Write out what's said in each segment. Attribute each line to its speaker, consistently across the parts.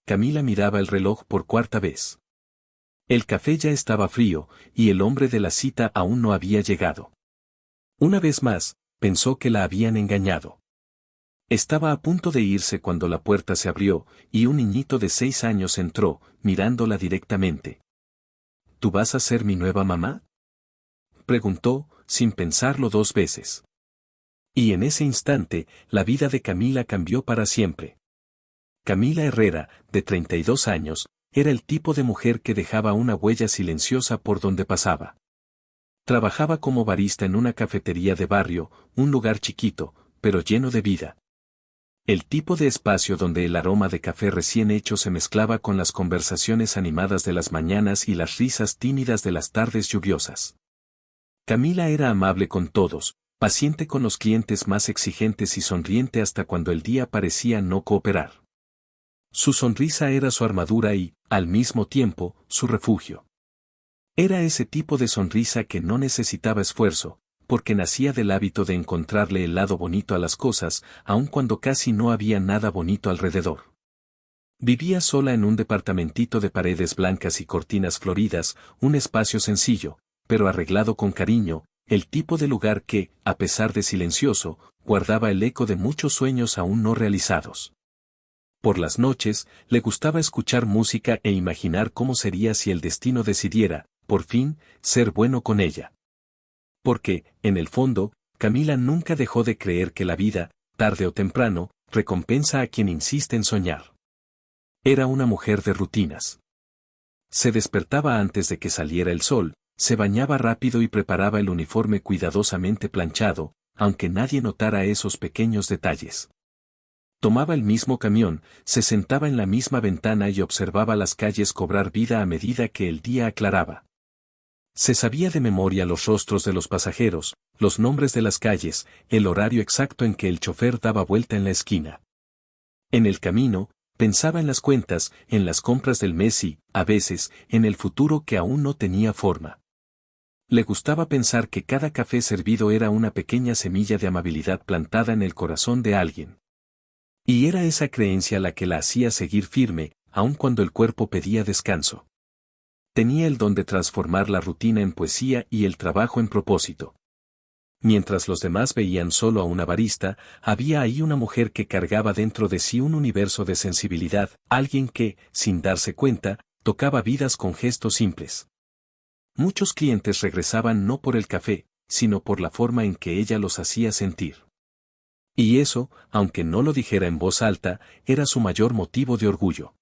Speaker 1: Camila miraba el reloj por cuarta vez. El café ya estaba frío, y el hombre de la cita aún no había llegado. Una vez más, pensó que la habían engañado. Estaba a punto de irse cuando la puerta se abrió, y un niñito de 6 años entró, mirándola directamente. ¿Tú vas a ser mi nueva mamá?, preguntó, sin pensarlo 2 veces. Y en ese instante, la vida de Camila cambió para siempre. Camila Herrera, de 32 años, era el tipo de mujer que dejaba una huella silenciosa por donde pasaba. Trabajaba como barista en una cafetería de barrio, un lugar chiquito, pero lleno de vida. El tipo de espacio donde el aroma de café recién hecho se mezclaba con las conversaciones animadas de las mañanas y las risas tímidas de las tardes lluviosas. Camila era amable con todos, paciente con los clientes más exigentes y sonriente hasta cuando el día parecía no cooperar. Su sonrisa era su armadura y, al mismo tiempo, su refugio. Era ese tipo de sonrisa que no necesitaba esfuerzo, porque nacía del hábito de encontrarle el lado bonito a las cosas, aun cuando casi no había nada bonito alrededor. Vivía sola en un departamentito de paredes blancas y cortinas floridas, un espacio sencillo, pero arreglado con cariño, el tipo de lugar que, a pesar de silencioso, guardaba el eco de muchos sueños aún no realizados. Por las noches, le gustaba escuchar música e imaginar cómo sería si el destino decidiera, por fin, ser bueno con ella. Porque, en el fondo, Camila nunca dejó de creer que la vida, tarde o temprano, recompensa a quien insiste en soñar. Era una mujer de rutinas. Se despertaba antes de que saliera el sol, se bañaba rápido y preparaba el uniforme cuidadosamente planchado, aunque nadie notara esos pequeños detalles. Tomaba el mismo camión, se sentaba en la misma ventana y observaba las calles cobrar vida a medida que el día aclaraba. Se sabía de memoria los rostros de los pasajeros, los nombres de las calles, el horario exacto en que el chofer daba vuelta en la esquina. En el camino, pensaba en las cuentas, en las compras del mes y, a veces, en el futuro que aún no tenía forma. Le gustaba pensar que cada café servido era una pequeña semilla de amabilidad plantada en el corazón de alguien. Y era esa creencia la que la hacía seguir firme, aun cuando el cuerpo pedía descanso. Tenía el don de transformar la rutina en poesía y el trabajo en propósito. Mientras los demás veían solo a una barista, había ahí una mujer que cargaba dentro de sí un universo de sensibilidad, alguien que, sin darse cuenta, tocaba vidas con gestos simples. Muchos clientes regresaban no por el café, sino por la forma en que ella los hacía sentir. Y eso, aunque no lo dijera en voz alta, era su mayor motivo de orgullo.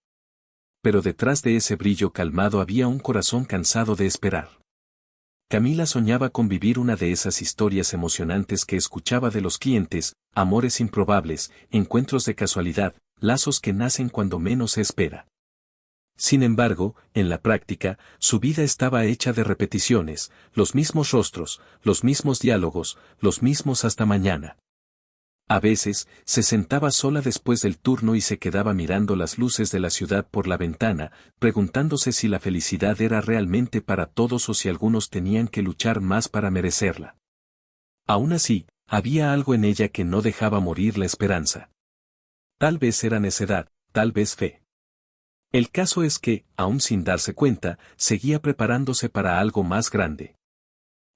Speaker 1: Pero detrás de ese brillo calmado había un corazón cansado de esperar. Camila soñaba con vivir una de esas historias emocionantes que escuchaba de los clientes, amores improbables, encuentros de casualidad, lazos que nacen cuando menos se espera. Sin embargo, en la práctica, su vida estaba hecha de repeticiones, los mismos rostros, los mismos diálogos, los mismos hasta mañana. A veces, se sentaba sola después del turno y se quedaba mirando las luces de la ciudad por la ventana, preguntándose si la felicidad era realmente para todos o si algunos tenían que luchar más para merecerla. Aún así, había algo en ella que no dejaba morir la esperanza. Tal vez era necedad, tal vez fe. El caso es que, aún sin darse cuenta, seguía preparándose para algo más grande.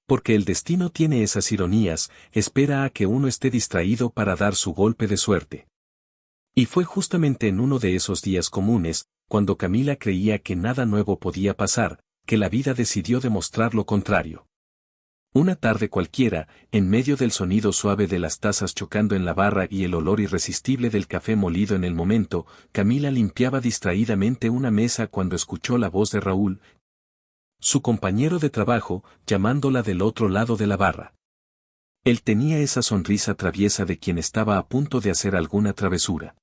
Speaker 1: Porque el destino tiene esas ironías, espera a que uno esté distraído para dar su golpe de suerte. Y fue justamente en uno de esos días comunes, cuando Camila creía que nada nuevo podía pasar, que la vida decidió demostrar lo contrario. Una tarde cualquiera, en medio del sonido suave de las tazas chocando en la barra y el olor irresistible del café molido en el momento, Camila limpiaba distraídamente una mesa cuando escuchó la voz de Raúl, su compañero de trabajo, llamándola del otro lado de la barra. Él tenía esa sonrisa traviesa de quien estaba a punto de hacer alguna travesura.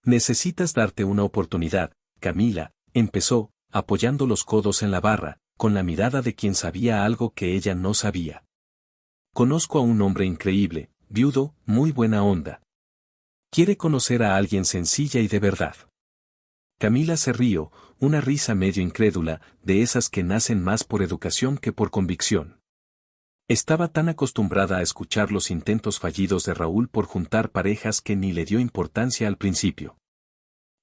Speaker 1: Necesitas darte una oportunidad, Camila, empezó, apoyando los codos en la barra, con la mirada de quien sabía algo que ella no sabía. Conozco a un hombre increíble, viudo, muy buena onda. Quiere conocer a alguien sencilla y de verdad. Camila se rió, una risa medio incrédula, de esas que nacen más por educación que por convicción. Estaba tan acostumbrada a escuchar los intentos fallidos de Raúl por juntar parejas que ni le dio importancia al principio.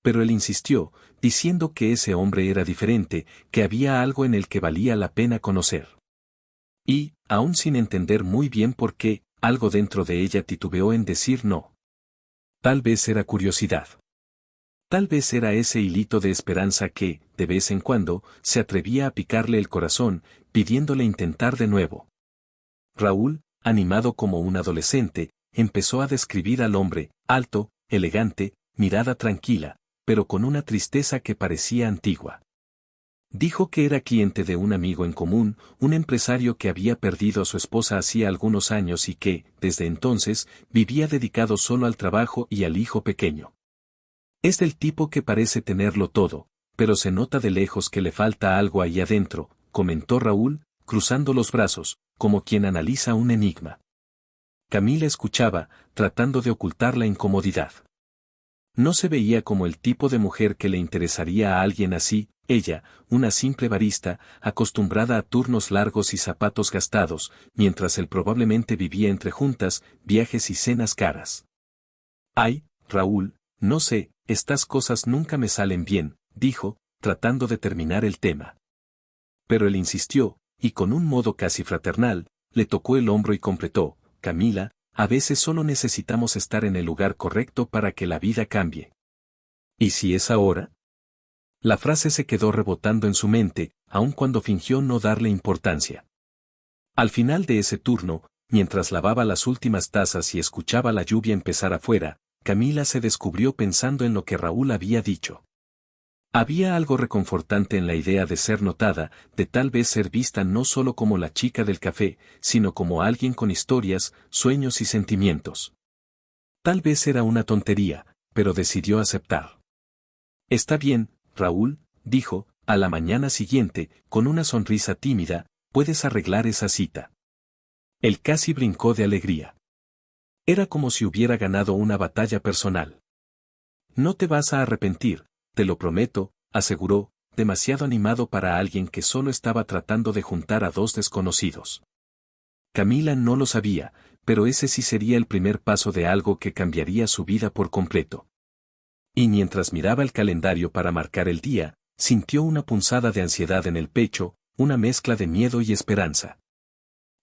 Speaker 1: Pero él insistió, diciendo que ese hombre era diferente, que había algo en el que valía la pena conocer. Y, aún sin entender muy bien por qué, algo dentro de ella titubeó en decir no. Tal vez era curiosidad. Tal vez era ese hilito de esperanza que, de vez en cuando, se atrevía a picarle el corazón, pidiéndole intentar de nuevo. Raúl, animado como un adolescente, empezó a describir al hombre, alto, elegante, mirada tranquila, pero con una tristeza que parecía antigua. Dijo que era cliente de un amigo en común, un empresario que había perdido a su esposa hacía algunos años y que, desde entonces, vivía dedicado solo al trabajo y al hijo pequeño. Es del tipo que parece tenerlo todo, pero se nota de lejos que le falta algo ahí adentro, comentó Raúl, cruzando los brazos, como quien analiza un enigma. Camila escuchaba, tratando de ocultar la incomodidad. No se veía como el tipo de mujer que le interesaría a alguien así, ella, una simple barista, acostumbrada a turnos largos y zapatos gastados, mientras él probablemente vivía entre juntas, viajes y cenas caras. Ay, Raúl, no sé, estas cosas nunca me salen bien, dijo, tratando de terminar el tema. Pero él insistió, y con un modo casi fraternal, le tocó el hombro y completó, Camila, a veces solo necesitamos estar en el lugar correcto para que la vida cambie. ¿Y si es ahora? La frase se quedó rebotando en su mente, aun cuando fingió no darle importancia. Al final de ese turno, mientras lavaba las últimas tazas y escuchaba la lluvia empezar afuera, Camila se descubrió pensando en lo que Raúl había dicho. Había algo reconfortante en la idea de ser notada, de tal vez ser vista no solo como la chica del café, sino como alguien con historias, sueños y sentimientos. Tal vez era una tontería, pero decidió aceptar. Está bien, Raúl, dijo, a la mañana siguiente, con una sonrisa tímida, puedes arreglar esa cita. Él casi brincó de alegría. Era como si hubiera ganado una batalla personal. No te vas a arrepentir, te lo prometo, aseguró, demasiado animado para alguien que solo estaba tratando de juntar a dos desconocidos. Camila no lo sabía, pero ese sí sería el primer paso de algo que cambiaría su vida por completo. Y mientras miraba el calendario para marcar el día, sintió una punzada de ansiedad en el pecho, una mezcla de miedo y esperanza.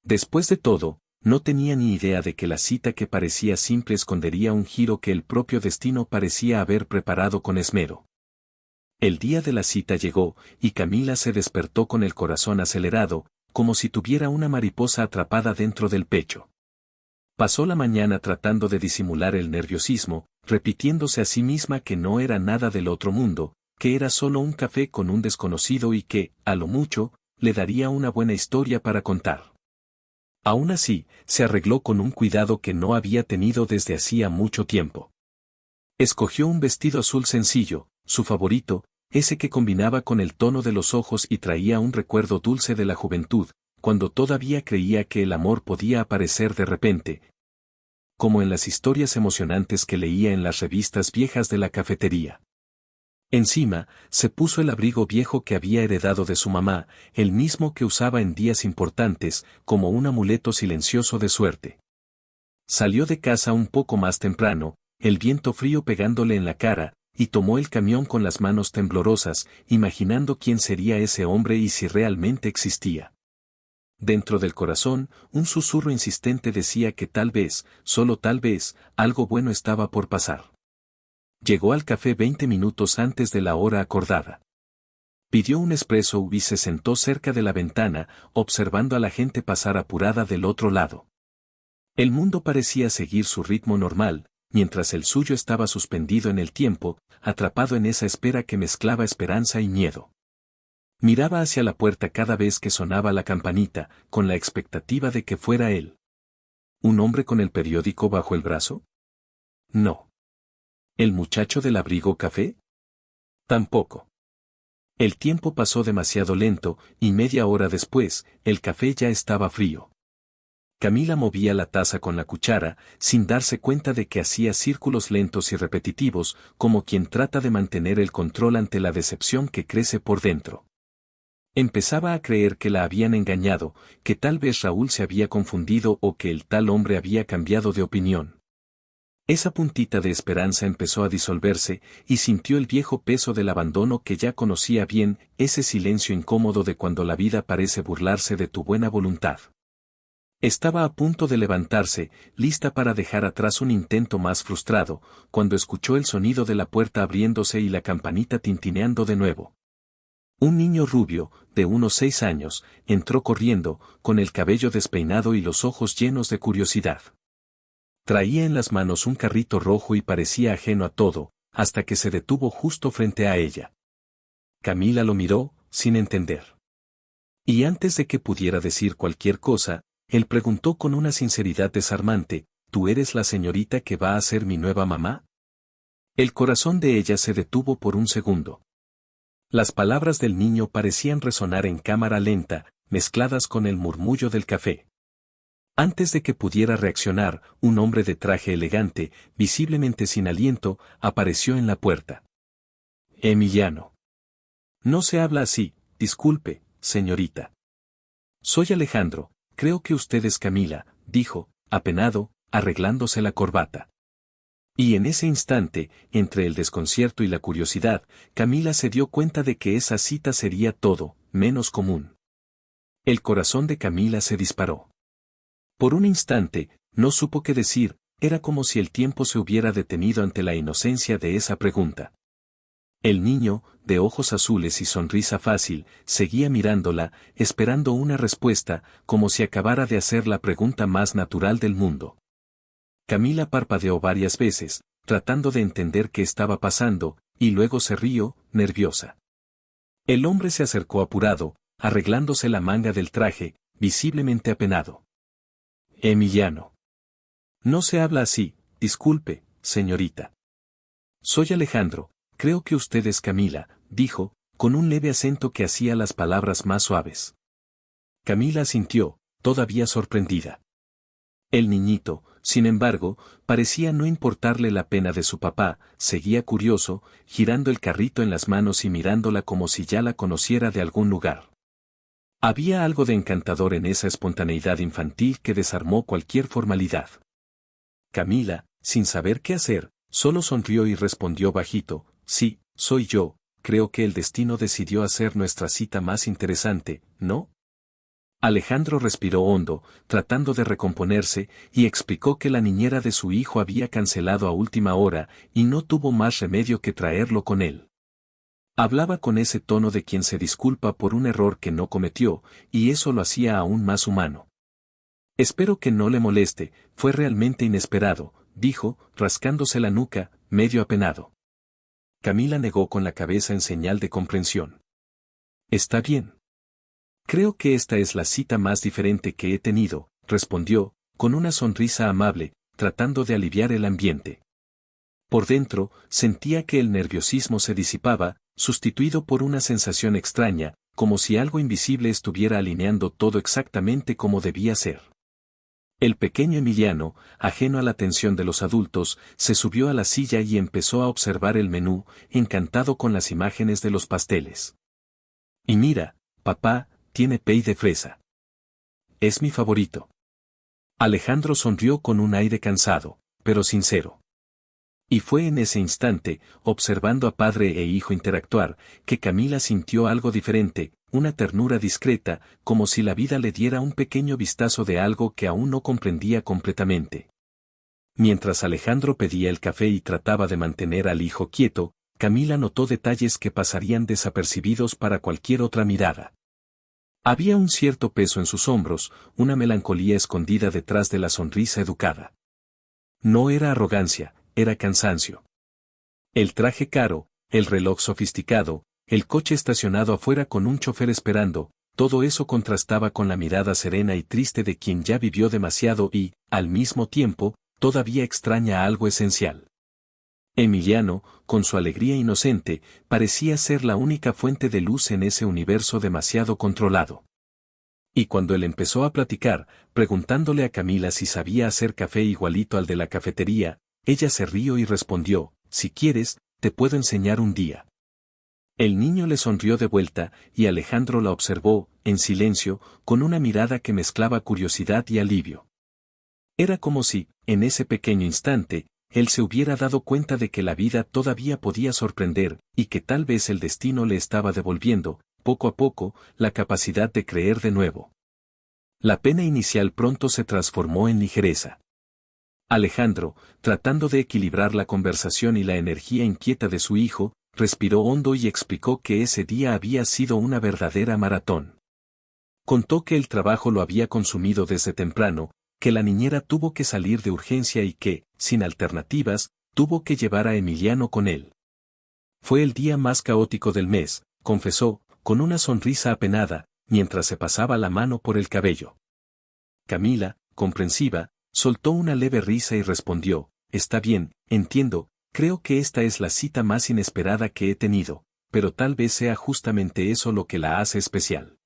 Speaker 1: Después de todo, no tenía ni idea de que la cita que parecía simple escondería un giro que el propio destino parecía haber preparado con esmero. El día de la cita llegó, y Camila se despertó con el corazón acelerado, como si tuviera una mariposa atrapada dentro del pecho. Pasó la mañana tratando de disimular el nerviosismo, repitiéndose a sí misma que no era nada del otro mundo, que era solo un café con un desconocido y que, a lo mucho, le daría una buena historia para contar. Aún así, se arregló con un cuidado que no había tenido desde hacía mucho tiempo. Escogió un vestido azul sencillo, su favorito, ese que combinaba con el tono de los ojos y traía un recuerdo dulce de la juventud, cuando todavía creía que el amor podía aparecer de repente, como en las historias emocionantes que leía en las revistas viejas de la cafetería. Encima, se puso el abrigo viejo que había heredado de su mamá, el mismo que usaba en días importantes, como un amuleto silencioso de suerte. Salió de casa un poco más temprano, el viento frío pegándole en la cara, y tomó el camión con las manos temblorosas, imaginando quién sería ese hombre y si realmente existía. Dentro del corazón, un susurro insistente decía que tal vez, solo tal vez, algo bueno estaba por pasar. Llegó al café 20 minutos antes de la hora acordada. Pidió un espresso y se sentó cerca de la ventana, observando a la gente pasar apurada del otro lado. El mundo parecía seguir su ritmo normal, mientras el suyo estaba suspendido en el tiempo, atrapado en esa espera que mezclaba esperanza y miedo. Miraba hacia la puerta cada vez que sonaba la campanita, con la expectativa de que fuera él. ¿Un hombre con el periódico bajo el brazo? No. ¿El muchacho del abrigo café? Tampoco. El tiempo pasó demasiado lento, y media hora después, el café ya estaba frío. Camila movía la taza con la cuchara, sin darse cuenta de que hacía círculos lentos y repetitivos, como quien trata de mantener el control ante la decepción que crece por dentro. Empezaba a creer que la habían engañado, que tal vez Raúl se había confundido o que el tal hombre había cambiado de opinión. Esa puntita de esperanza empezó a disolverse, y sintió el viejo peso del abandono que ya conocía bien, ese silencio incómodo de cuando la vida parece burlarse de tu buena voluntad. Estaba a punto de levantarse, lista para dejar atrás un intento más frustrado, cuando escuchó el sonido de la puerta abriéndose y la campanita tintineando de nuevo. Un niño rubio, de unos 6 años, entró corriendo, con el cabello despeinado y los ojos llenos de curiosidad. Traía en las manos un carrito rojo y parecía ajeno a todo, hasta que se detuvo justo frente a ella. Camila lo miró, sin entender. Y antes de que pudiera decir cualquier cosa, él preguntó con una sinceridad desarmante, ¿tú eres la señorita que va a ser mi nueva mamá? El corazón de ella se detuvo por un segundo. Las palabras del niño parecían resonar en cámara lenta, mezcladas con el murmullo del café. Antes de que pudiera reaccionar, un hombre de traje elegante, visiblemente sin aliento, apareció en la puerta. Emiliano. No se habla así, disculpe, señorita. Soy Alejandro, creo que usted es Camila, dijo, apenado, arreglándose la corbata. Y en ese instante, entre el desconcierto y la curiosidad, Camila se dio cuenta de que esa cita sería todo, menos común. El corazón de Camila se disparó. Por un instante, no supo qué decir, era como si el tiempo se hubiera detenido ante la inocencia de esa pregunta. El niño, de ojos azules y sonrisa fácil, seguía mirándola, esperando una respuesta, como si acabara de hacer la pregunta más natural del mundo. Camila parpadeó varias veces, tratando de entender qué estaba pasando, y luego se rió, nerviosa. El hombre se acercó apurado, arreglándose la manga del traje, visiblemente apenado. Emiliano. No se habla así, disculpe, señorita. Soy Alejandro, creo que usted es Camila, dijo, con un leve acento que hacía las palabras más suaves. Camila asintió, todavía sorprendida. El niñito, sin embargo, parecía no importarle la pena de su papá, seguía curioso, girando el carrito en las manos y mirándola como si ya la conociera de algún lugar. Había algo de encantador en esa espontaneidad infantil que desarmó cualquier formalidad. Camila, sin saber qué hacer, solo sonrió y respondió bajito, sí, soy yo, creo que el destino decidió hacer nuestra cita más interesante, ¿no? Alejandro respiró hondo, tratando de recomponerse, y explicó que la niñera de su hijo había cancelado a última hora, y no tuvo más remedio que traerlo con él. Hablaba con ese tono de quien se disculpa por un error que no cometió, y eso lo hacía aún más humano. Espero que no le moleste, fue realmente inesperado, dijo, rascándose la nuca, medio apenado. Camila negó con la cabeza en señal de comprensión. Está bien. Creo que esta es la cita más diferente que he tenido, respondió, con una sonrisa amable, tratando de aliviar el ambiente. Por dentro, sentía que el nerviosismo se disipaba, sustituido por una sensación extraña, como si algo invisible estuviera alineando todo exactamente como debía ser. El pequeño Emiliano, ajeno a la atención de los adultos, se subió a la silla y empezó a observar el menú, encantado con las imágenes de los pasteles. Y mira, papá, tiene pay de fresa. Es mi favorito. Alejandro sonrió con un aire cansado, pero sincero. Y fue en ese instante, observando a padre e hijo interactuar, que Camila sintió algo diferente, una ternura discreta, como si la vida le diera un pequeño vistazo de algo que aún no comprendía completamente. Mientras Alejandro pedía el café y trataba de mantener al hijo quieto, Camila notó detalles que pasarían desapercibidos para cualquier otra mirada. Había un cierto peso en sus hombros, una melancolía escondida detrás de la sonrisa educada. No era arrogancia, era cansancio. El traje caro, el reloj sofisticado, el coche estacionado afuera con un chofer esperando, todo eso contrastaba con la mirada serena y triste de quien ya vivió demasiado y, al mismo tiempo, todavía extraña algo esencial. Emiliano, con su alegría inocente, parecía ser la única fuente de luz en ese universo demasiado controlado. Y cuando él empezó a platicar, preguntándole a Camila si sabía hacer café igualito al de la cafetería, ella se rió y respondió, si quieres, te puedo enseñar un día. El niño le sonrió de vuelta, y Alejandro la observó, en silencio, con una mirada que mezclaba curiosidad y alivio. Era como si, en ese pequeño instante, él se hubiera dado cuenta de que la vida todavía podía sorprender, y que tal vez el destino le estaba devolviendo, poco a poco, la capacidad de creer de nuevo. La pena inicial pronto se transformó en ligereza. Alejandro, tratando de equilibrar la conversación y la energía inquieta de su hijo, respiró hondo y explicó que ese día había sido una verdadera maratón. Contó que el trabajo lo había consumido desde temprano, que la niñera tuvo que salir de urgencia y que, sin alternativas, tuvo que llevar a Emiliano con él. Fue el día más caótico del mes, confesó, con una sonrisa apenada, mientras se pasaba la mano por el cabello. Camila, comprensiva, soltó una leve risa y respondió, está bien, entiendo, creo que esta es la cita más inesperada que he tenido, pero tal vez sea justamente eso lo que la hace especial.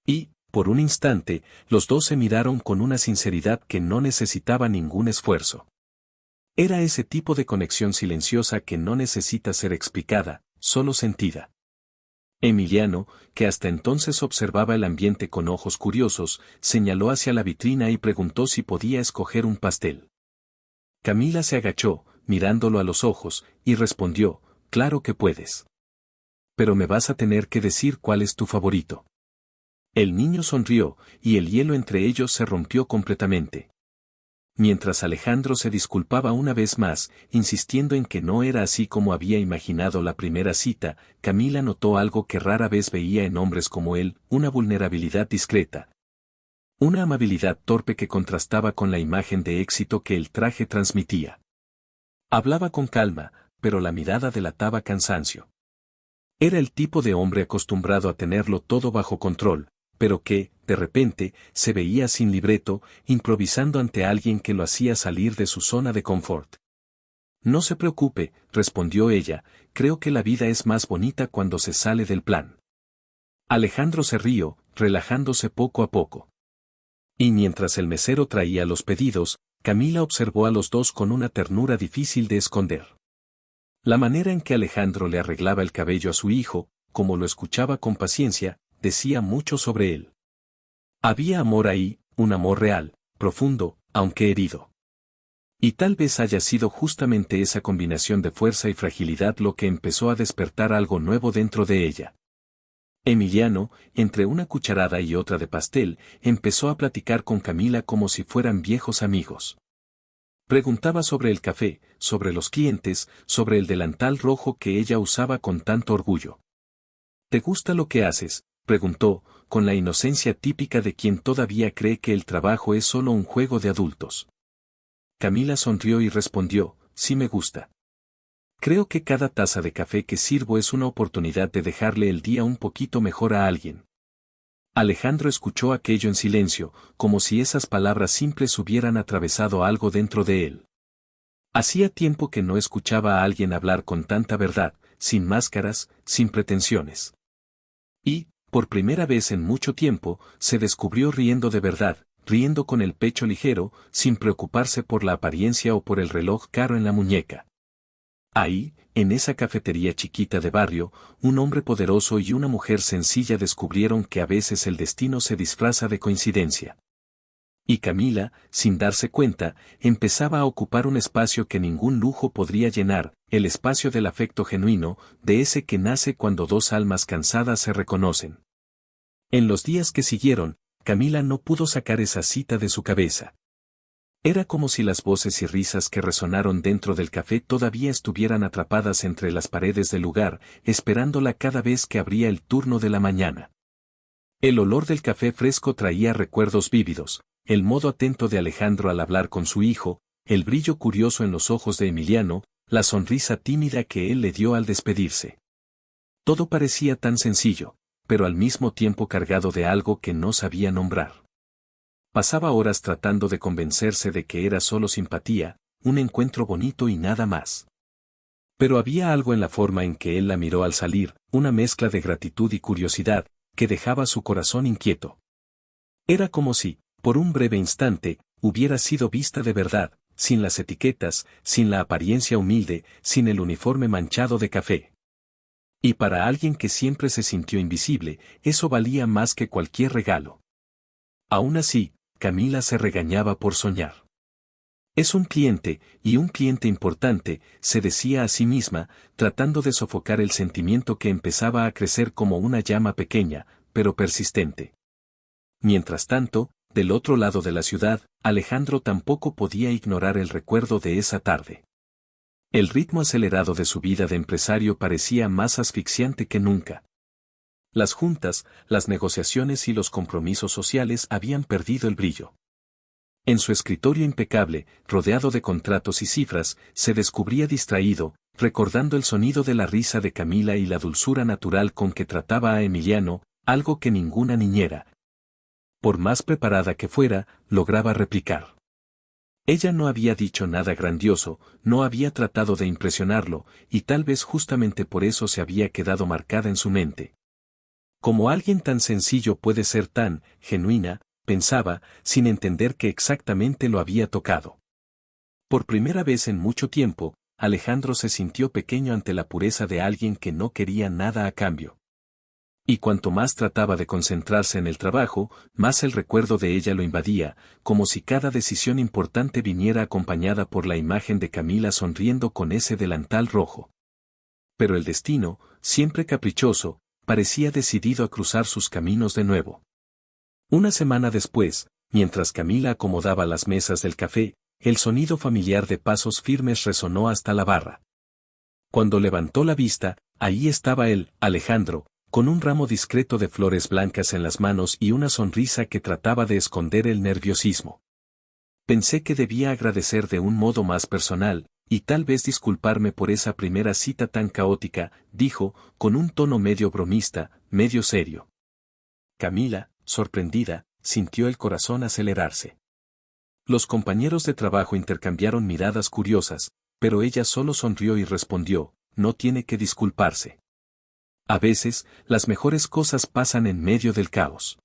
Speaker 1: Y, por un instante, los dos se miraron con una sinceridad que no necesitaba ningún esfuerzo. Era ese tipo de conexión silenciosa que no necesita ser explicada, solo sentida. Emiliano, que hasta entonces observaba el ambiente con ojos curiosos, señaló hacia la vitrina y preguntó si podía escoger un pastel. Camila se agachó, mirándolo a los ojos, y respondió, claro que puedes. Pero me vas a tener que decir cuál es tu favorito. El niño sonrió, y el hielo entre ellos se rompió completamente. Mientras Alejandro se disculpaba una vez más, insistiendo en que no era así como había imaginado la primera cita, Camila notó algo que rara vez veía en hombres como él, una vulnerabilidad discreta. Una amabilidad torpe que contrastaba con la imagen de éxito que el traje transmitía. Hablaba con calma, pero la mirada delataba cansancio. Era el tipo de hombre acostumbrado a tenerlo todo bajo control, pero que, de repente, se veía sin libreto, improvisando ante alguien que lo hacía salir de su zona de confort. No se preocupe, respondió ella, creo que la vida es más bonita cuando se sale del plan. Alejandro se rió, relajándose poco a poco. Y mientras el mesero traía los pedidos, Camila observó a los dos con una ternura difícil de esconder. La manera en que Alejandro le arreglaba el cabello a su hijo, como lo escuchaba con paciencia, decía mucho sobre él. Había amor ahí, un amor real, profundo, aunque herido. Y tal vez haya sido justamente esa combinación de fuerza y fragilidad lo que empezó a despertar algo nuevo dentro de ella. Emiliano, entre una cucharada y otra de pastel, empezó a platicar con Camila como si fueran viejos amigos. Preguntaba sobre el café, sobre los clientes, sobre el delantal rojo que ella usaba con tanto orgullo. ¿Te gusta lo que haces?, preguntó, con la inocencia típica de quien todavía cree que el trabajo es solo un juego de adultos. Camila sonrió y respondió, sí me gusta. Creo que cada taza de café que sirvo es una oportunidad de dejarle el día un poquito mejor a alguien. Alejandro escuchó aquello en silencio, como si esas palabras simples hubieran atravesado algo dentro de él. Hacía tiempo que no escuchaba a alguien hablar con tanta verdad, sin máscaras, sin pretensiones. Y, por primera vez en mucho tiempo, se descubrió riendo de verdad, riendo con el pecho ligero, sin preocuparse por la apariencia o por el reloj caro en la muñeca. Ahí, en esa cafetería chiquita de barrio, un hombre poderoso y una mujer sencilla descubrieron que a veces el destino se disfraza de coincidencia. Y Camila, sin darse cuenta, empezaba a ocupar un espacio que ningún lujo podría llenar, el espacio del afecto genuino, de ese que nace cuando dos almas cansadas se reconocen. En los días que siguieron, Camila no pudo sacar esa cita de su cabeza. Era como si las voces y risas que resonaron dentro del café todavía estuvieran atrapadas entre las paredes del lugar, esperándola cada vez que abría el turno de la mañana. El olor del café fresco traía recuerdos vívidos, el modo atento de Alejandro al hablar con su hijo, el brillo curioso en los ojos de Emiliano, la sonrisa tímida que él le dio al despedirse. Todo parecía tan sencillo, pero al mismo tiempo cargado de algo que no sabía nombrar. Pasaba horas tratando de convencerse de que era solo simpatía, un encuentro bonito y nada más. Pero había algo en la forma en que él la miró al salir, una mezcla de gratitud y curiosidad, que dejaba su corazón inquieto. Era como si, por un breve instante, hubiera sido vista de verdad, sin las etiquetas, sin la apariencia humilde, sin el uniforme manchado de café. Y para alguien que siempre se sintió invisible, eso valía más que cualquier regalo. Aún así, Camila se regañaba por soñar. Es un cliente, y un cliente importante, se decía a sí misma, tratando de sofocar el sentimiento que empezaba a crecer como una llama pequeña, pero persistente. Mientras tanto, del otro lado de la ciudad, Alejandro tampoco podía ignorar el recuerdo de esa tarde. El ritmo acelerado de su vida de empresario parecía más asfixiante que nunca. Las juntas, las negociaciones y los compromisos sociales habían perdido el brillo. En su escritorio impecable, rodeado de contratos y cifras, se descubría distraído, recordando el sonido de la risa de Camila y la dulzura natural con que trataba a Emiliano, algo que ninguna niñera, por más preparada que fuera, lograba replicar. Ella no había dicho nada grandioso, no había tratado de impresionarlo, y tal vez justamente por eso se había quedado marcada en su mente. ¿Cómo alguien tan sencillo puede ser tan genuina?, pensaba, sin entender que exactamente lo había tocado. Por primera vez en mucho tiempo, Alejandro se sintió pequeño ante la pureza de alguien que no quería nada a cambio. Y cuanto más trataba de concentrarse en el trabajo, más el recuerdo de ella lo invadía, como si cada decisión importante viniera acompañada por la imagen de Camila sonriendo con ese delantal rojo. Pero el destino, siempre caprichoso, parecía decidido a cruzar sus caminos de nuevo. Una semana después, mientras Camila acomodaba las mesas del café, el sonido familiar de pasos firmes resonó hasta la barra. Cuando levantó la vista, ahí estaba él, Alejandro, con un ramo discreto de flores blancas en las manos y una sonrisa que trataba de esconder el nerviosismo. Pensé que debía agradecer de un modo más personal, y tal vez disculparme por esa primera cita tan caótica, dijo, con un tono medio bromista, medio serio. Camila, sorprendida, sintió el corazón acelerarse. Los compañeros de trabajo intercambiaron miradas curiosas, pero ella solo sonrió y respondió, no tiene que disculparse. A veces, las mejores cosas pasan en medio del caos.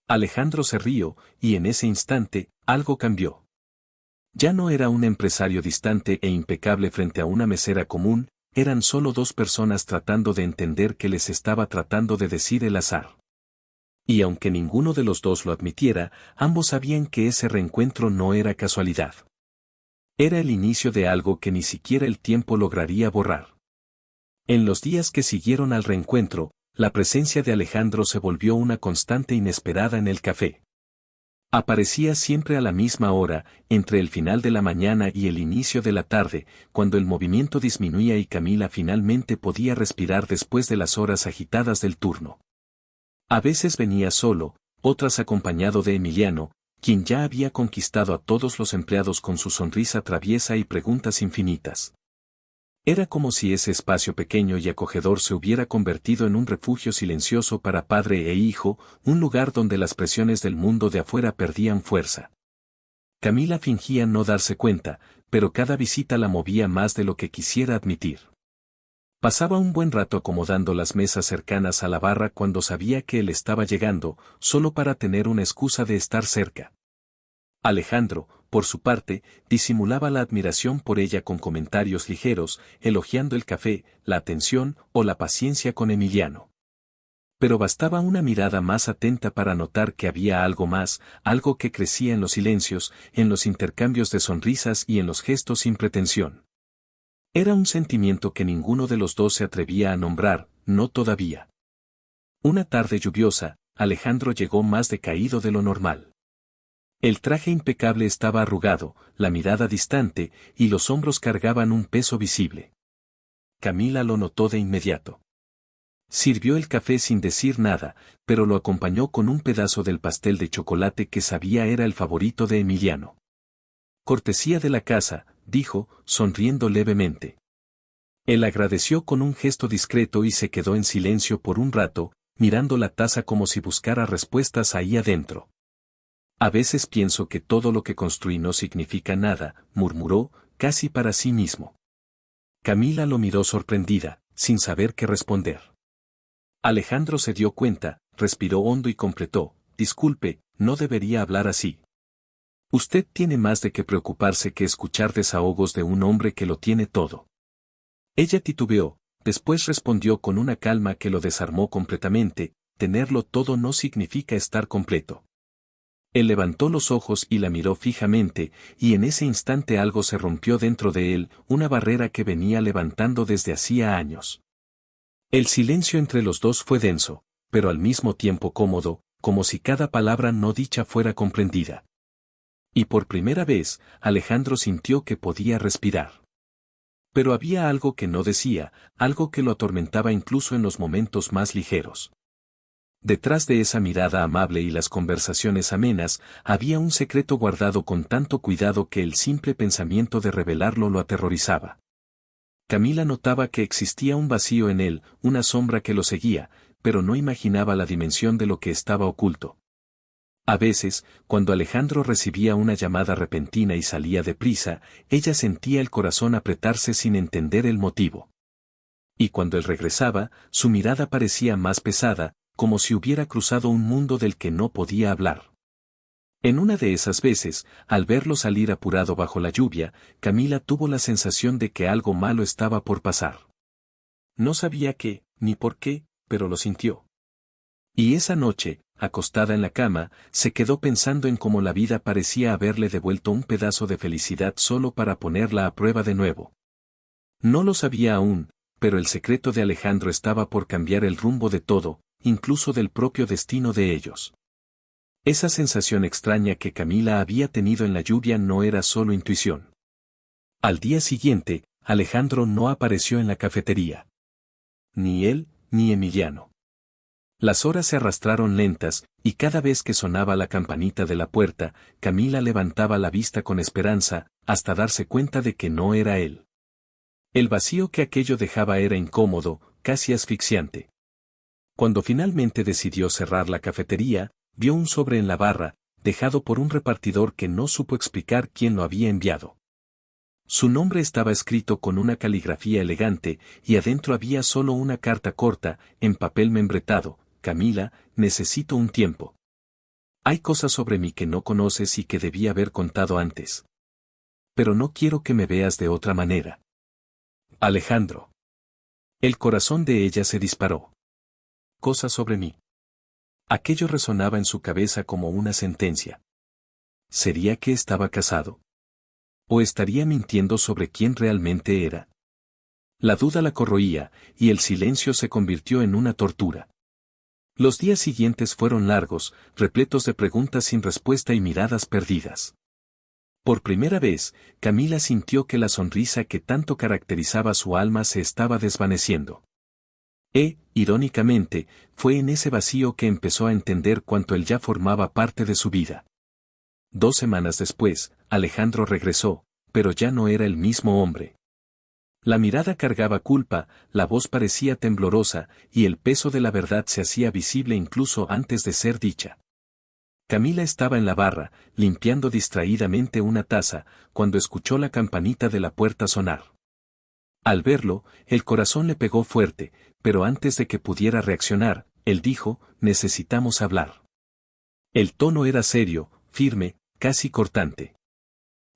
Speaker 1: Alejandro se rió, y en ese instante, algo cambió. Ya no era un empresario distante e impecable frente a una mesera común, eran solo dos personas tratando de entender qué les estaba tratando de decir el azar. Y aunque ninguno de los dos lo admitiera, ambos sabían que ese reencuentro no era casualidad. Era el inicio de algo que ni siquiera el tiempo lograría borrar. En los días que siguieron al reencuentro, la presencia de Alejandro se volvió una constante inesperada en el café. Aparecía siempre a la misma hora, entre el final de la mañana y el inicio de la tarde, cuando el movimiento disminuía y Camila finalmente podía respirar después de las horas agitadas del turno. A veces venía solo, otras acompañado de Emiliano, quien ya había conquistado a todos los empleados con su sonrisa traviesa y preguntas infinitas. Era como si ese espacio pequeño y acogedor se hubiera convertido en un refugio silencioso para padre e hijo, un lugar donde las presiones del mundo de afuera perdían fuerza. Camila fingía no darse cuenta, pero cada visita la movía más de lo que quisiera admitir. Pasaba un buen rato acomodando las mesas cercanas a la barra cuando sabía que él estaba llegando, solo para tener una excusa de estar cerca. Alejandro, por su parte, disimulaba la admiración por ella con comentarios ligeros, elogiando el café, la atención o la paciencia con Emiliano. Pero bastaba una mirada más atenta para notar que había algo más, algo que crecía en los silencios, en los intercambios de sonrisas y en los gestos sin pretensión. Era un sentimiento que ninguno de los dos se atrevía a nombrar, no todavía. Una tarde lluviosa, Alejandro llegó más decaído de lo normal. El traje impecable estaba arrugado, la mirada distante, y los hombros cargaban un peso visible. Camila lo notó de inmediato. Sirvió el café sin decir nada, pero lo acompañó con un pedazo del pastel de chocolate que sabía era el favorito de Emiliano. Cortesía de la casa, dijo, sonriendo levemente. Él agradeció con un gesto discreto y se quedó en silencio por un rato, mirando la taza como si buscara respuestas ahí adentro. A veces pienso que todo lo que construí no significa nada, murmuró, casi para sí mismo. Camila lo miró sorprendida, sin saber qué responder. Alejandro se dio cuenta, respiró hondo y completó, disculpe, no debería hablar así. Usted tiene más de qué preocuparse que escuchar desahogos de un hombre que lo tiene todo. Ella titubeó, después respondió con una calma que lo desarmó completamente, tenerlo todo no significa estar completo. Él levantó los ojos y la miró fijamente, y en ese instante algo se rompió dentro de él, una barrera que venía levantando desde hacía años. El silencio entre los dos fue denso, pero al mismo tiempo cómodo, como si cada palabra no dicha fuera comprendida. Y por primera vez, Alejandro sintió que podía respirar. Pero había algo que no decía, algo que lo atormentaba incluso en los momentos más ligeros. Detrás de esa mirada amable y las conversaciones amenas, había un secreto guardado con tanto cuidado que el simple pensamiento de revelarlo lo aterrorizaba. Camila notaba que existía un vacío en él, una sombra que lo seguía, pero no imaginaba la dimensión de lo que estaba oculto. A veces, cuando Alejandro recibía una llamada repentina y salía deprisa, ella sentía el corazón apretarse sin entender el motivo. Y cuando él regresaba, su mirada parecía más pesada, como si hubiera cruzado un mundo del que no podía hablar. En una de esas veces, al verlo salir apurado bajo la lluvia, Camila tuvo la sensación de que algo malo estaba por pasar. No sabía qué, ni por qué, pero lo sintió. Y esa noche, acostada en la cama, se quedó pensando en cómo la vida parecía haberle devuelto un pedazo de felicidad solo para ponerla a prueba de nuevo. No lo sabía aún, pero el secreto de Alejandro estaba por cambiar el rumbo de todo, incluso del propio destino de ellos. Esa sensación extraña que Camila había tenido en la lluvia no era solo intuición. Al día siguiente, Alejandro no apareció en la cafetería. Ni él, ni Emiliano. Las horas se arrastraron lentas, y cada vez que sonaba la campanita de la puerta, Camila levantaba la vista con esperanza, hasta darse cuenta de que no era él. El vacío que aquello dejaba era incómodo, casi asfixiante. Cuando finalmente decidió cerrar la cafetería, vio un sobre en la barra, dejado por un repartidor que no supo explicar quién lo había enviado. Su nombre estaba escrito con una caligrafía elegante, y adentro había solo una carta corta, en papel membretado: Camila, necesito un tiempo. Hay cosas sobre mí que no conoces y que debí haber contado antes. Pero no quiero que me veas de otra manera. Alejandro. El corazón de ella se disparó. Cosas sobre mí. Aquello resonaba en su cabeza como una sentencia. ¿Sería que estaba casado? ¿O estaría mintiendo sobre quién realmente era? La duda la corroía, y el silencio se convirtió en una tortura. Los días siguientes fueron largos, repletos de preguntas sin respuesta y miradas perdidas. Por primera vez, Camila sintió que la sonrisa que tanto caracterizaba su alma se estaba desvaneciendo. Irónicamente, fue en ese vacío que empezó a entender cuánto él ya formaba parte de su vida. 2 semanas después, Alejandro regresó, pero ya no era el mismo hombre. La mirada cargaba culpa, la voz parecía temblorosa, y el peso de la verdad se hacía visible incluso antes de ser dicha. Camila estaba en la barra, limpiando distraídamente una taza, cuando escuchó la campanita de la puerta sonar. Al verlo, el corazón le pegó fuerte, pero antes de que pudiera reaccionar, él dijo: necesitamos hablar. El tono era serio, firme, casi cortante.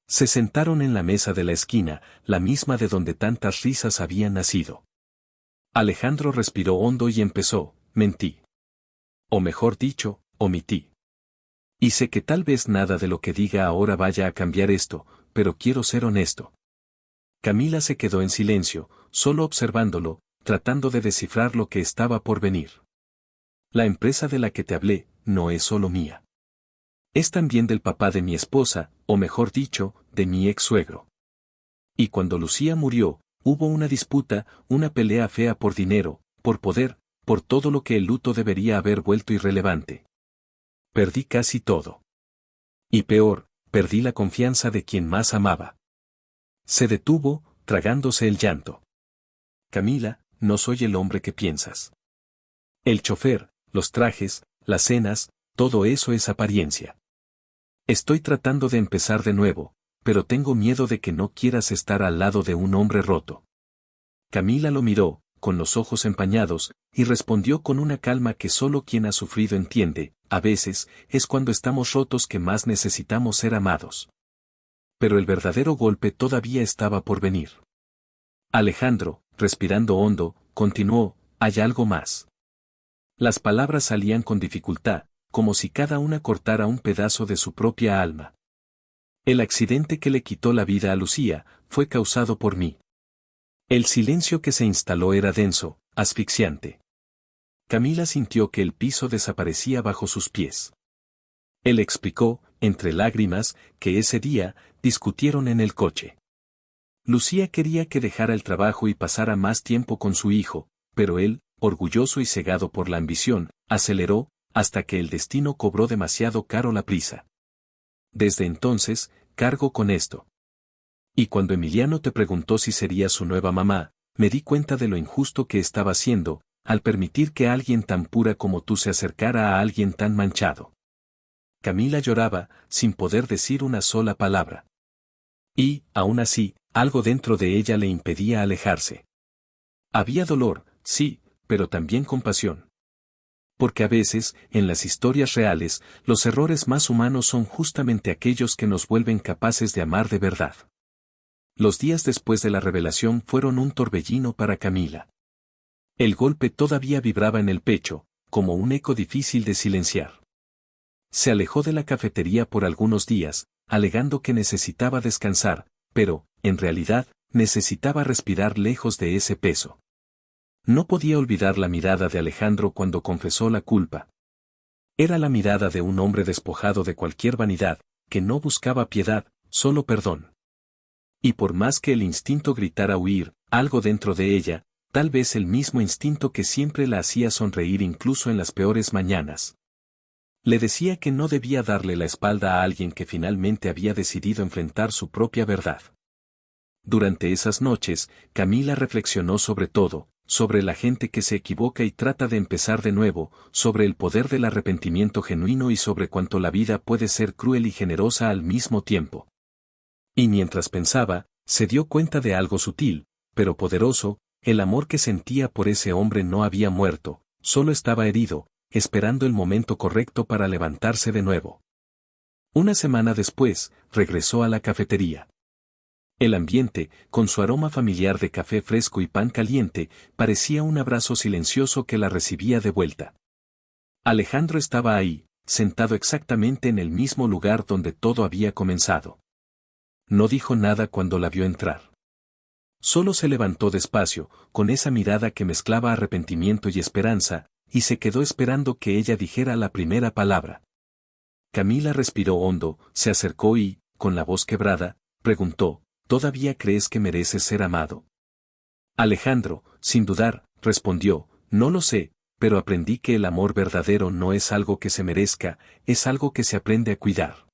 Speaker 1: Se sentaron en la mesa de la esquina, la misma de donde tantas risas habían nacido. Alejandro respiró hondo y empezó: mentí. O mejor dicho, omití. Y sé que tal vez nada de lo que diga ahora vaya a cambiar esto, pero quiero ser honesto. Camila se quedó en silencio, solo observándolo, tratando de descifrar lo que estaba por venir. La empresa de la que te hablé, no es solo mía. Es también del papá de mi esposa, o mejor dicho, de mi ex suegro. Y cuando Lucía murió, hubo una disputa, una pelea fea por dinero, por poder, por todo lo que el luto debería haber vuelto irrelevante. Perdí casi todo. Y peor, perdí la confianza de quien más amaba. Se detuvo, tragándose el llanto. Camila, no soy el hombre que piensas. El chofer, los trajes, las cenas, todo eso es apariencia. Estoy tratando de empezar de nuevo, pero tengo miedo de que no quieras estar al lado de un hombre roto. Camila lo miró, con los ojos empañados, y respondió con una calma que solo quien ha sufrido entiende: a veces, es cuando estamos rotos que más necesitamos ser amados. Pero el verdadero golpe todavía estaba por venir. Alejandro, respirando hondo, continuó: hay algo más. Las palabras salían con dificultad, como si cada una cortara un pedazo de su propia alma. El accidente que le quitó la vida a Lucía fue causado por mí. El silencio que se instaló era denso, asfixiante. Camila sintió que el piso desaparecía bajo sus pies. Él explicó, entre lágrimas, que ese día discutieron en el coche. Lucía quería que dejara el trabajo y pasara más tiempo con su hijo, pero él, orgulloso y cegado por la ambición, aceleró, hasta que el destino cobró demasiado caro la prisa. Desde entonces, cargo con esto. Y cuando Emiliano te preguntó si sería su nueva mamá, me di cuenta de lo injusto que estaba haciendo, al permitir que alguien tan pura como tú se acercara a alguien tan manchado. Camila lloraba, sin poder decir una sola palabra. Y, aún así, algo dentro de ella le impedía alejarse. Había dolor, sí, pero también compasión. Porque a veces, en las historias reales, los errores más humanos son justamente aquellos que nos vuelven capaces de amar de verdad. Los días después de la revelación fueron un torbellino para Camila. El golpe todavía vibraba en el pecho, como un eco difícil de silenciar. Se alejó de la cafetería por algunos días, alegando que necesitaba descansar, pero, en realidad, necesitaba respirar lejos de ese peso. No podía olvidar la mirada de Alejandro cuando confesó la culpa. Era la mirada de un hombre despojado de cualquier vanidad, que no buscaba piedad, solo perdón. Y por más que el instinto gritara huir, algo dentro de ella, tal vez el mismo instinto que siempre la hacía sonreír incluso en las peores mañanas, le decía que no debía darle la espalda a alguien que finalmente había decidido enfrentar su propia verdad. Durante esas noches, Camila reflexionó sobre todo, sobre la gente que se equivoca y trata de empezar de nuevo, sobre el poder del arrepentimiento genuino y sobre cuánto la vida puede ser cruel y generosa al mismo tiempo. Y mientras pensaba, se dio cuenta de algo sutil, pero poderoso: el amor que sentía por ese hombre no había muerto, solo estaba herido, esperando el momento correcto para levantarse de nuevo. Una semana después, regresó a la cafetería. El ambiente, con su aroma familiar de café fresco y pan caliente, parecía un abrazo silencioso que la recibía de vuelta. Alejandro estaba ahí, sentado exactamente en el mismo lugar donde todo había comenzado. No dijo nada cuando la vio entrar. Solo se levantó despacio, con esa mirada que mezclaba arrepentimiento y esperanza, y se quedó esperando que ella dijera la primera palabra. Camila respiró hondo, se acercó y, con la voz quebrada, preguntó: ¿todavía crees que mereces ser amado? Alejandro, sin dudar, respondió: no lo sé, pero aprendí que el amor verdadero no es algo que se merezca, es algo que se aprende a cuidar.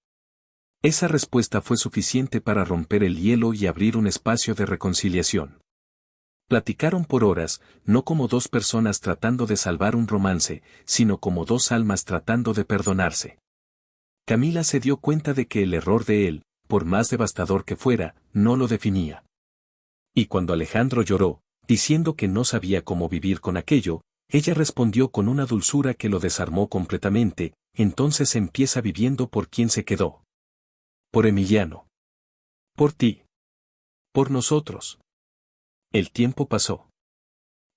Speaker 1: Esa respuesta fue suficiente para romper el hielo y abrir un espacio de reconciliación. Platicaron por horas, no como dos personas tratando de salvar un romance, sino como dos almas tratando de perdonarse. Camila se dio cuenta de que el error de él, por más devastador que fuera, no lo definía. Y cuando Alejandro lloró, diciendo que no sabía cómo vivir con aquello, ella respondió con una dulzura que lo desarmó completamente: entonces empieza viviendo por quien se quedó. Por Emiliano. Por ti. Por nosotros. El tiempo pasó.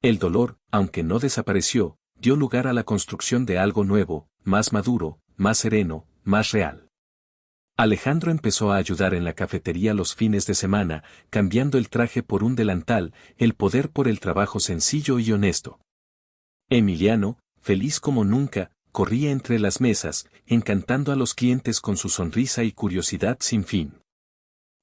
Speaker 1: El dolor, aunque no desapareció, dio lugar a la construcción de algo nuevo, más maduro, más sereno, más real. Alejandro empezó a ayudar en la cafetería los fines de semana, cambiando el traje por un delantal, el poder por el trabajo sencillo y honesto. Emiliano, feliz como nunca, corría entre las mesas, encantando a los clientes con su sonrisa y curiosidad sin fin.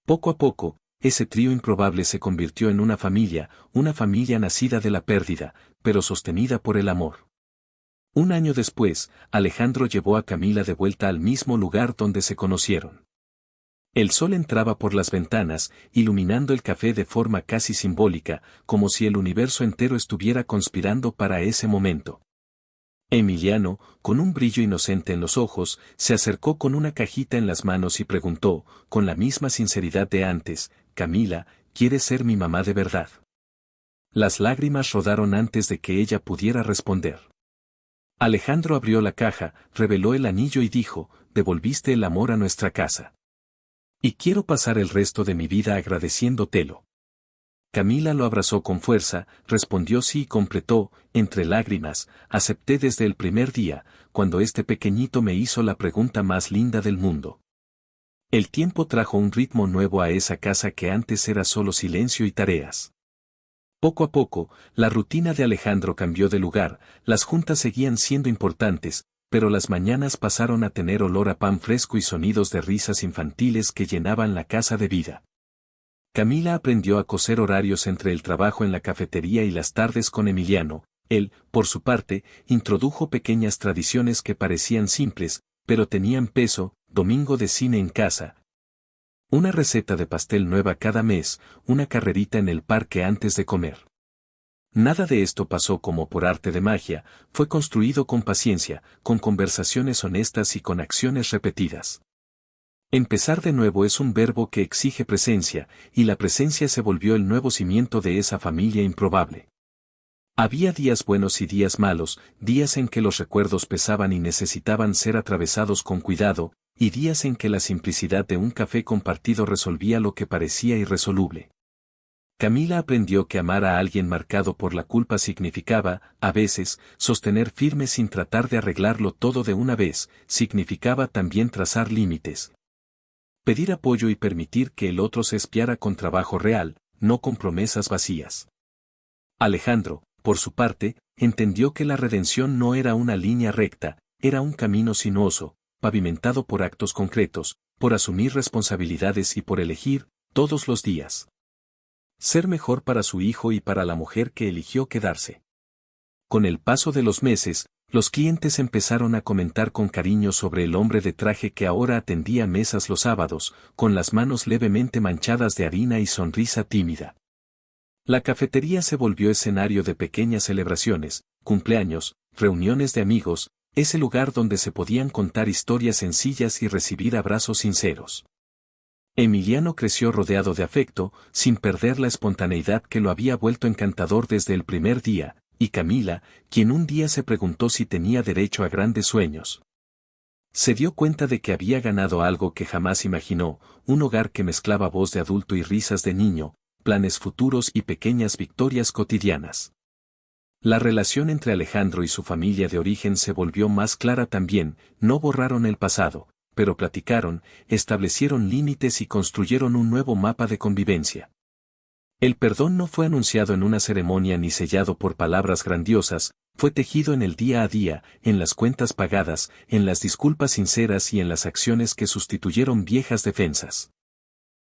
Speaker 1: Poco a poco, ese trío improbable se convirtió en una familia nacida de la pérdida, pero sostenida por el amor. Un año después, Alejandro llevó a Camila de vuelta al mismo lugar donde se conocieron. El sol entraba por las ventanas, iluminando el café de forma casi simbólica, como si el universo entero estuviera conspirando para ese momento. Emiliano, con un brillo inocente en los ojos, se acercó con una cajita en las manos y preguntó, con la misma sinceridad de antes: Camila, ¿quieres ser mi mamá de verdad? Las lágrimas rodaron antes de que ella pudiera responder. Alejandro abrió la caja, reveló el anillo y dijo: devolviste el amor a nuestra casa. Y quiero pasar el resto de mi vida agradeciéndotelo. Camila lo abrazó con fuerza, respondió sí y completó, entre lágrimas, acepté desde el primer día, cuando este pequeñito me hizo la pregunta más linda del mundo. El tiempo trajo un ritmo nuevo a esa casa que antes era solo silencio y tareas. Poco a poco, la rutina de Alejandro cambió de lugar, las juntas seguían siendo importantes, pero las mañanas pasaron a tener olor a pan fresco y sonidos de risas infantiles que llenaban la casa de vida. Camila aprendió a coser horarios entre el trabajo en la cafetería y las tardes con Emiliano. Él, por su parte, introdujo pequeñas tradiciones que parecían simples, pero tenían peso: domingo de cine en casa, una receta de pastel nueva cada mes, una carrerita en el parque antes de comer. Nada de esto pasó como por arte de magia, fue construido con paciencia, con conversaciones honestas y con acciones repetidas. Empezar de nuevo es un verbo que exige presencia, y la presencia se volvió el nuevo cimiento de esa familia improbable. Había días buenos y días malos, días en que los recuerdos pesaban y necesitaban ser atravesados con cuidado, y días en que la simplicidad de un café compartido resolvía lo que parecía irresoluble. Camila aprendió que amar a alguien marcado por la culpa significaba, a veces, sostener firme sin tratar de arreglarlo todo de una vez, significaba también trazar límites. Pedir apoyo y permitir que el otro se espiara con trabajo real, no con promesas vacías. Alejandro, por su parte, entendió que la redención no era una línea recta, era un camino sinuoso, pavimentado por actos concretos, por asumir responsabilidades y por elegir, todos los días, ser mejor para su hijo y para la mujer que eligió quedarse. Con el paso de los meses, los clientes empezaron a comentar con cariño sobre el hombre de traje que ahora atendía mesas los sábados, con las manos levemente manchadas de harina y sonrisa tímida. La cafetería se volvió escenario de pequeñas celebraciones, cumpleaños, reuniones de amigos, ese lugar donde se podían contar historias sencillas y recibir abrazos sinceros. Emiliano creció rodeado de afecto, sin perder la espontaneidad que lo había vuelto encantador desde el primer día, y Camila, quien un día se preguntó si tenía derecho a grandes sueños. Se dio cuenta de que había ganado algo que jamás imaginó, un hogar que mezclaba voz de adulto y risas de niño, planes futuros y pequeñas victorias cotidianas. La relación entre Alejandro y su familia de origen se volvió más clara también, no borraron el pasado, pero platicaron, establecieron límites y construyeron un nuevo mapa de convivencia. El perdón no fue anunciado en una ceremonia ni sellado por palabras grandiosas, fue tejido en el día a día, en las cuentas pagadas, en las disculpas sinceras y en las acciones que sustituyeron viejas defensas.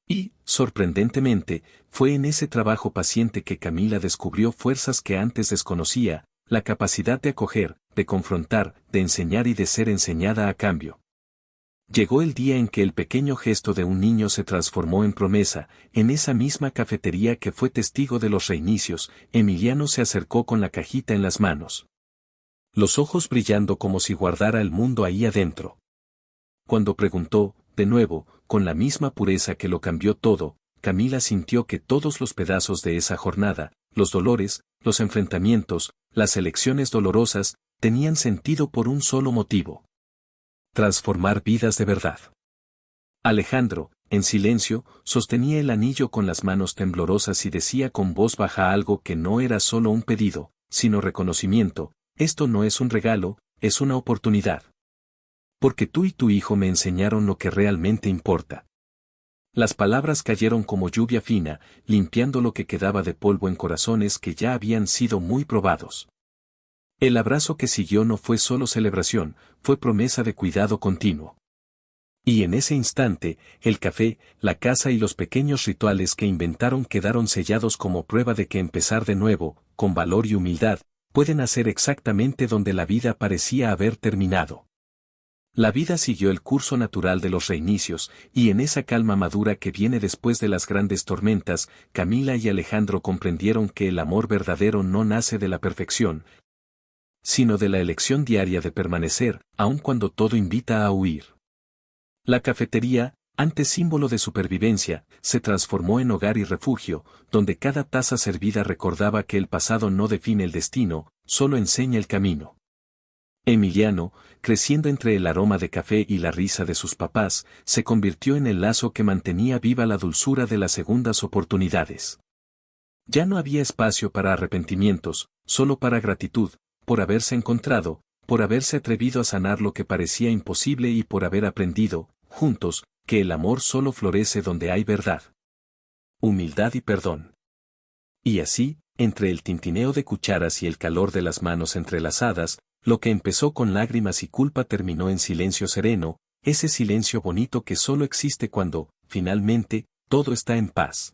Speaker 1: Y, sorprendentemente, fue en ese trabajo paciente que Camila descubrió fuerzas que antes desconocía, la capacidad de acoger, de confrontar, de enseñar y de ser enseñada a cambio. Llegó el día en que el pequeño gesto de un niño se transformó en promesa. En esa misma cafetería que fue testigo de los reinicios, Emiliano se acercó con la cajita en las manos, los ojos brillando como si guardara el mundo ahí adentro. Cuando preguntó, de nuevo, con la misma pureza que lo cambió todo, Camila sintió que todos los pedazos de esa jornada, los dolores, los enfrentamientos, las elecciones dolorosas, tenían sentido por un solo motivo: transformar vidas de verdad. Alejandro, en silencio, sostenía el anillo con las manos temblorosas y decía con voz baja algo que no era solo un pedido, sino reconocimiento: esto no es un regalo, es una oportunidad. Porque tú y tu hijo me enseñaron lo que realmente importa. Las palabras cayeron como lluvia fina, limpiando lo que quedaba de polvo en corazones que ya habían sido muy probados. El abrazo que siguió no fue solo celebración, fue promesa de cuidado continuo. Y en ese instante, el café, la casa y los pequeños rituales que inventaron quedaron sellados como prueba de que empezar de nuevo, con valor y humildad, pueden hacer exactamente donde la vida parecía haber terminado. La vida siguió el curso natural de los reinicios, y en esa calma madura que viene después de las grandes tormentas, Camila y Alejandro comprendieron que el amor verdadero no nace de la perfección, sino de la elección diaria de permanecer, aun cuando todo invita a huir. La cafetería, antes símbolo de supervivencia, se transformó en hogar y refugio, donde cada taza servida recordaba que el pasado no define el destino, solo enseña el camino. Emiliano, creciendo entre el aroma de café y la risa de sus papás, se convirtió en el lazo que mantenía viva la dulzura de las segundas oportunidades. Ya no había espacio para arrepentimientos, solo para gratitud, por haberse encontrado, por haberse atrevido a sanar lo que parecía imposible y por haber aprendido, juntos, que el amor solo florece donde hay verdad, humildad y perdón. Y así, entre el tintineo de cucharas y el calor de las manos entrelazadas, lo que empezó con lágrimas y culpa terminó en silencio sereno, ese silencio bonito que solo existe cuando, finalmente, todo está en paz.